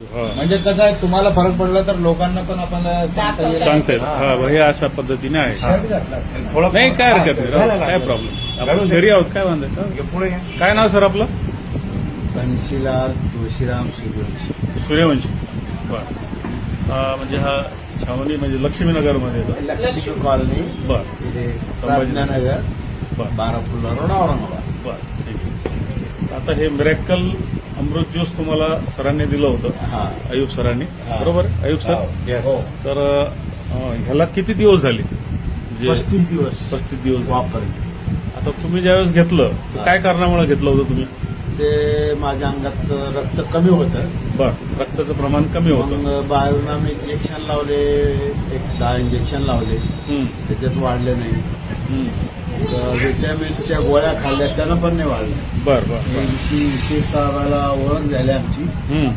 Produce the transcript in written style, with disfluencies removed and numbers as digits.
म्हणजे कसं आहे, तुम्हाला फरक पडला तर लोकांना पण आपण सांगता येत हे अशा पद्धतीने आहे. थोडं नाही काय हरकत नाही, काय प्रॉब्लेम. आपण घरी आहोत, काय म्हणतात. पुढे काय नाव सर आपलं? घनशीलाल तुळशीराम सूर्यवंशी. सूर्यवंशी. बर. म्हणजे हा छावणी म्हणजे लक्ष्मीनगरमध्ये येतो. लक्ष्मी कॉलनी, बर इथे प्राज्ञानगर, बर 12 फुला रोड, औरंगाबाद. बर ठीक आहे. आता हे मिरॅकल अमृत ज्यूस तुम्हाला सरांनी दिलं होतं, हा. अयुब सरांनी, हा. बरोबर अयुब सर. हो. तर ह्याला किती दिवस झाले? म्हणजे 35 दिवस 35 दिवस झाले. वापरले. आता तुम्ही ज्यावेळेस घेतलं तर काय कारणामुळे घेतलं होतं तुम्ही? ते माझ्या अंगात रक्त कमी होतं. बर, रक्ताचं प्रमाण कमी होतं. मग बाहेरून आम्ही इंजेक्शन लावले, एक 10 इंजेक्शन लावले, हम्म, त्याच्यात वाढले नाही. हम्म. विटॅमिनच्या गोळ्या खाल्ल्या, त्यानं पण नाही वाढलं. बर बर बर. साहेबाला ओळख झाली आमची. हम्म.